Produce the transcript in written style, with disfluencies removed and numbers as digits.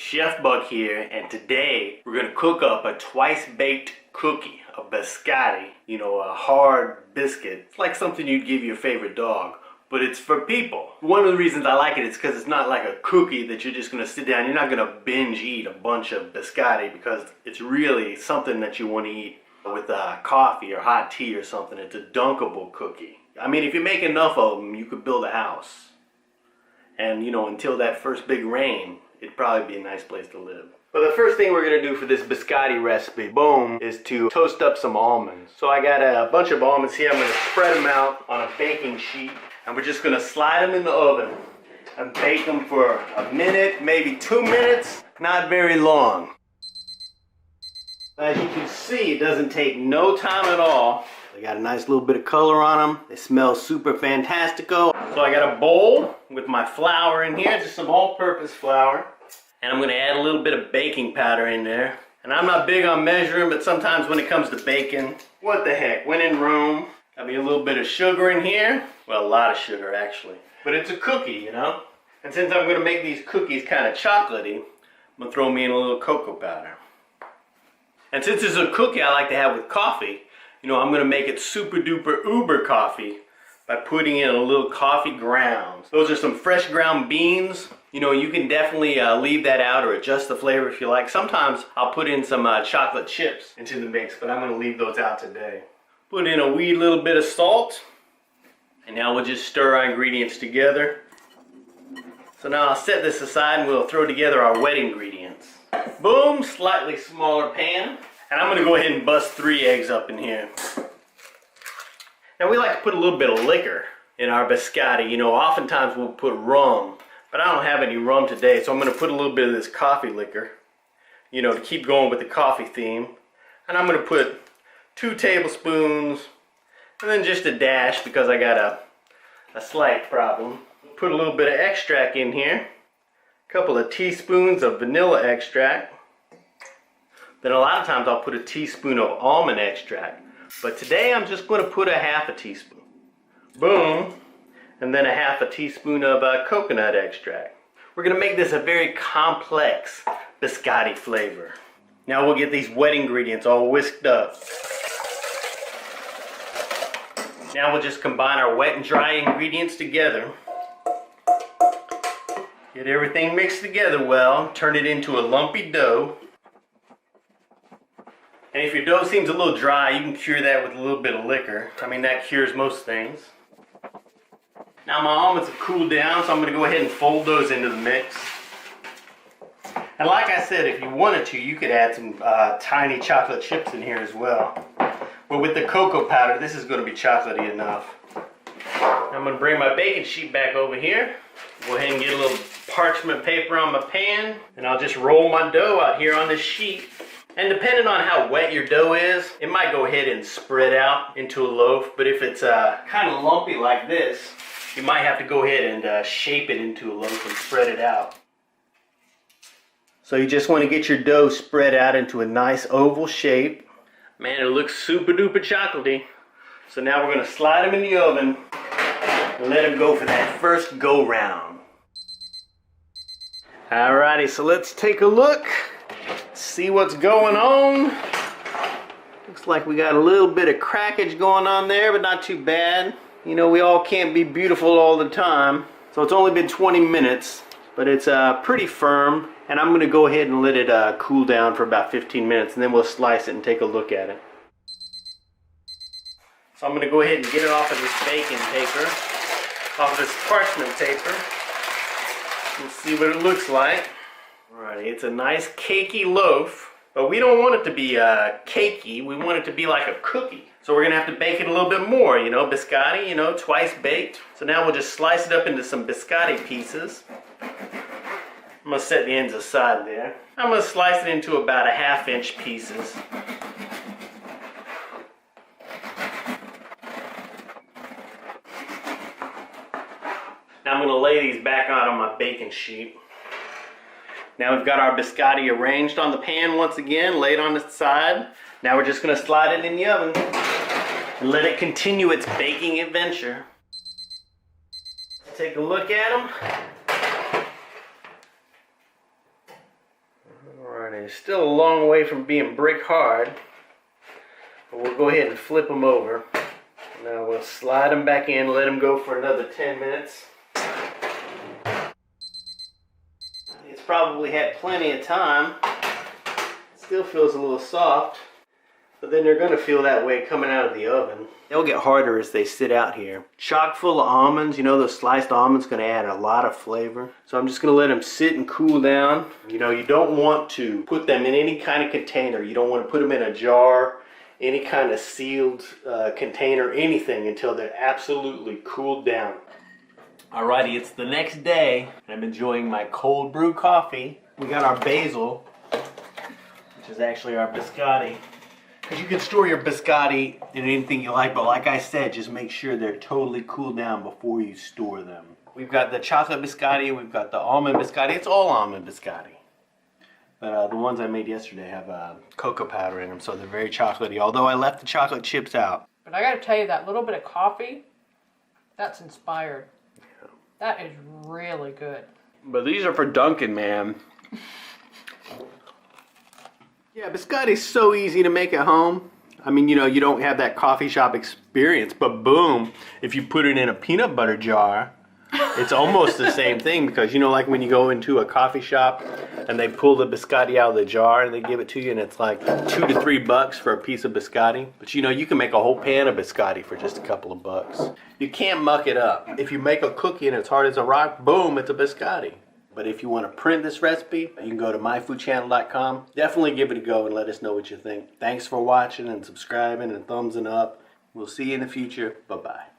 Chef Buck here, and today we're gonna cook up a twice-baked cookie, a biscotti, you know, a hard biscuit. It's like something you'd give your favorite dog, but it's for people. One of the reasons I like it is because it's not like a cookie that you're just gonna sit down. You're not gonna binge eat a bunch of biscotti because it's really something that you want to eat with coffee or hot tea or something. It's a dunkable cookie. I mean, if you make enough of them, you could build a house. And you know, until that first big rain, it'd probably be a nice place to live. But the first thing we're gonna do for this biscotti recipe, boom, is to toast up some almonds. So I got a bunch of almonds here. I'm gonna spread them out on a baking sheet, and we're just gonna slide them in the oven and bake them for a minute, maybe 2 minutes, not very long. As you can see, it doesn't take no time at all. They got a nice little bit of color on them. They smell super fantastico. So I got a bowl with my flour in here, just some all-purpose flour. And I'm gonna add a little bit of baking powder in there. And I'm not big on measuring, but sometimes when it comes to baking, what the heck, when in Rome. Got me a little bit of sugar in here. Well, a lot of sugar actually. But it's a cookie, you know? And since I'm gonna make these cookies kind of chocolatey, I'm gonna throw me in a little cocoa powder. And since it's a cookie I like to have with coffee, you know, I'm gonna make it super duper uber coffee by putting in a little coffee grounds. Those are some fresh ground beans. You know, you can definitely leave that out or adjust the flavor if you like. Sometimes I'll put in some chocolate chips into the mix, but I'm gonna leave those out today. Put in a wee little bit of salt, and now we'll just stir our ingredients together. So now I'll set this aside and we'll throw together our wet ingredients. Boom, slightly smaller pan. And I'm gonna go ahead and bust 3 eggs up in here. Now we like to put a little bit of liquor in our biscotti. You know, oftentimes we'll put rum, but I don't have any rum today, so I'm gonna put a little bit of this coffee liquor, you know, to keep going with the coffee theme. And I'm gonna put 2 tablespoons, and then just a dash because I got a slight problem. Put a little bit of extract in here, a couple of teaspoons of vanilla extract. Then a lot of times I'll put a teaspoon of almond extract. But today I'm just going to put a half a teaspoon. Boom. And then a half a teaspoon of coconut extract. We're going to make this a very complex biscotti flavor. Now we'll get these wet ingredients all whisked up. Now we'll just combine our wet and dry ingredients together. Get everything mixed together well. Turn it into a lumpy dough. And if your dough seems a little dry, you can cure that with a little bit of liquor. I mean, that cures most things. Now my almonds have cooled down, so I'm going to go ahead and fold those into the mix. And like I said, if you wanted to, you could add some tiny chocolate chips in here as well. But with the cocoa powder, this is going to be chocolatey enough. I'm going to bring my baking sheet back over here. Go ahead and get a little parchment paper on my pan. And I'll just roll my dough out here on this sheet. And depending on how wet your dough is, it might go ahead and spread out into a loaf. But if it's kind of lumpy like this, you might have to go ahead and shape it into a loaf and spread it out. So you just want to get your dough spread out into a nice oval shape. Man, it looks super duper chocolatey. So now we're going to slide them in the oven and let them go for that first go round. Alrighty, so let's take a look. See what's going on. Looks like we got a little bit of crackage going on there, but not too bad. You know, we all can't be beautiful all the time. So it's only been 20 minutes, but it's pretty firm. And I'm gonna go ahead and let it cool down for about 15 minutes, and then we'll slice it and take a look at it. So I'm gonna go ahead and get it off of this baking paper, off of this parchment paper. Let's see what it looks like. Alrighty, it's a nice cakey loaf, but we don't want it to be cakey. We want it to be like a cookie. So we're gonna have to bake it a little bit more, you know, biscotti, you know, twice baked. So now we'll just slice it up into some biscotti pieces. I'm gonna set the ends aside there. I'm gonna slice it into about a 1/2 inch pieces. Now I'm gonna lay these back out on my baking sheet. Now we've got our biscotti arranged on the pan once again, laid on its side. Now we're just gonna slide it in the oven and let it continue its baking adventure. Take a look at them. mean, it's still a long way from being brick hard. But we'll go ahead and flip them over. Now we'll slide them back in, let them go for another 10 minutes. It's probably had plenty of time. Still feels a little soft. But then they're going to feel that way coming out of the oven. They'll get harder as they sit out here. Chock full of almonds. You know, those sliced almonds going to add a lot of flavor. So I'm just going to let them sit and cool down. You know, you don't want to put them in any kind of container. You don't want to put them in a jar, any kind of sealed container, anything until they're absolutely cooled down. Alrighty, it's the next day. I'm enjoying my cold brew coffee. We got our basil, which is actually our biscotti. Because you can store your biscotti in anything you like, but like I said, just make sure they're totally cooled down before you store them. We've got the chocolate biscotti, we've got the almond biscotti. It's all almond biscotti. But the ones I made yesterday have cocoa powder in them, so they're very chocolatey, although I left the chocolate chips out. But I gotta tell you, that little bit of coffee, that's inspired. Yeah. That is really good. But these are for Dunkin', man. Yeah, biscotti's so easy to make at home. I mean, you know, you don't have that coffee shop experience, but boom, if you put it in a peanut butter jar, it's almost the same thing, because, you know, like when you go into a coffee shop and they pull the biscotti out of the jar and they give it to you and it's like $2 to $3 for a piece of biscotti. But you know, you can make a whole pan of biscotti for just a couple of bucks. You can't muck it up. If you make a cookie and it's hard as a rock, boom, it's a biscotti. But if you want to print this recipe, you can go to myfoodchannel.com. Definitely give it a go and let us know what you think. Thanks for watching and subscribing and thumbsing up. We'll see you in the future. Bye-bye.